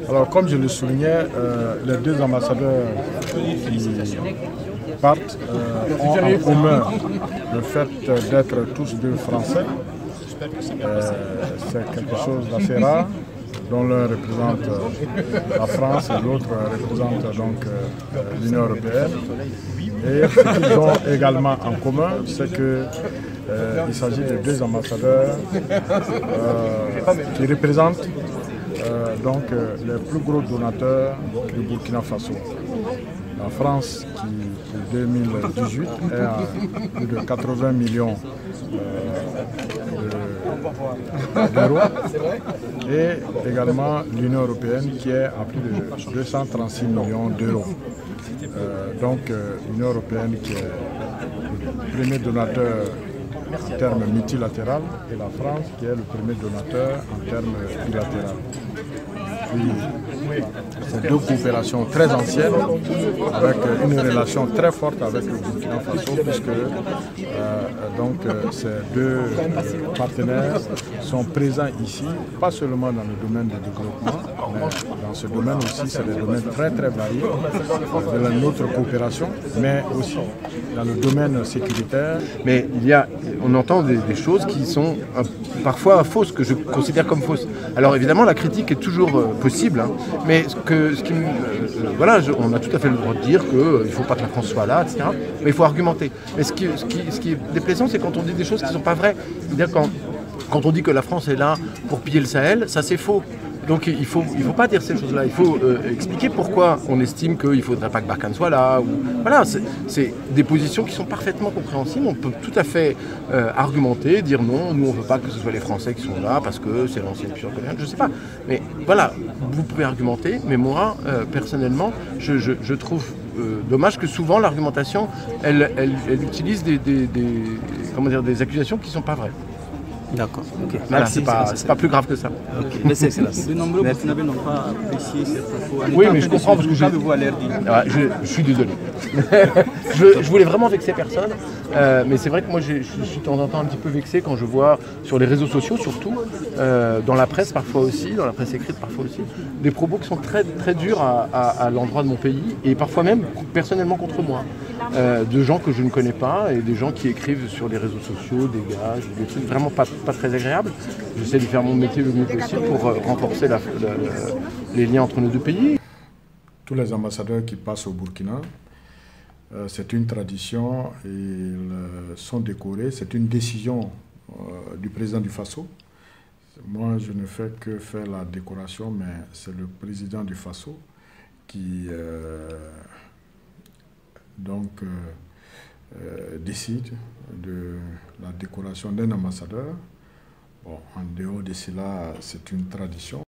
Alors, comme je le soulignais, les deux ambassadeurs qui partent ont en commun le fait d'être tous deux français. C'est quelque chose d'assez rare, dont l'un représente la France et l'autre représente donc l'Union européenne. Et ce qu'ils ont également en commun, c'est qu'il s'agit de deux ambassadeurs qui représentent donc les plus gros donateurs du Burkina Faso. La France qui, pour 2018, est à plus de 80 millions d'euros et également l'Union européenne qui est à plus de 236 millions d'euros. Donc l'Union européenne qui est le premier donateur en termes multilatéral et la France qui est le premier donateur en termes bilatéral. C'est deux coopérations très anciennes avec une relation très forte avec le Burkina Faso puisque ces deux partenaires sont présents ici, pas seulement dans le domaine du développement, mais dans ce domaine aussi, c'est des domaines très très variés de notre coopération, mais aussi dans le domaine sécuritaire. Mais on entend des choses qui sont parfois fausses, que je considère comme fausses. Alors évidemment, la critique est toujours possible, hein, mais on a tout à fait le droit de dire qu'il ne faut pas que la France soit là, etc. Mais il faut argumenter. Mais ce qui est déplaisant, c'est quand on dit des choses qui ne sont pas vraies. C'est-à-dire quand on dit que la France est là pour piller le Sahel, ça c'est faux. Donc il faut pas dire ces choses-là, il faut expliquer pourquoi on estime qu'il ne faudrait pas que Barkhane soit là. Voilà, c'est des positions qui sont parfaitement compréhensibles, on peut tout à fait argumenter, dire non, nous on ne veut pas que ce soit les Français qui sont là parce que c'est l'ancienne puissance coloniale, je ne sais pas. Mais voilà, vous pouvez argumenter, mais moi, personnellement, je trouve dommage que souvent l'argumentation, elle utilise des accusations qui ne sont pas vraies. D'accord. Okay. Voilà, c'est pas plus grave que ça. Okay. Merci, Excellence. De nombreux Burkinabés n'ont pas apprécié cette propos. Oui, mais je comprends parce que je suis désolé. je voulais vraiment vexer personne, mais c'est vrai que moi je suis de temps en temps un petit peu vexé quand je vois sur les réseaux sociaux surtout, dans la presse parfois aussi, dans la presse écrite parfois aussi, des propos qui sont très, très durs à l'endroit de mon pays et parfois même personnellement contre moi. De gens que je ne connais pas et des gens qui écrivent sur les réseaux sociaux, des gages, des trucs vraiment pas très agréables. J'essaie de faire mon métier le mieux possible pour renforcer les liens entre nos deux pays. Tous les ambassadeurs qui passent au Burkina, c'est une tradition et ils sont décorés. C'est une décision du président du Faso. Moi, je ne fais que faire la décoration, mais c'est le président du Faso qui décide de la décoration d'un ambassadeur. Bon, en dehors de cela, c'est une tradition.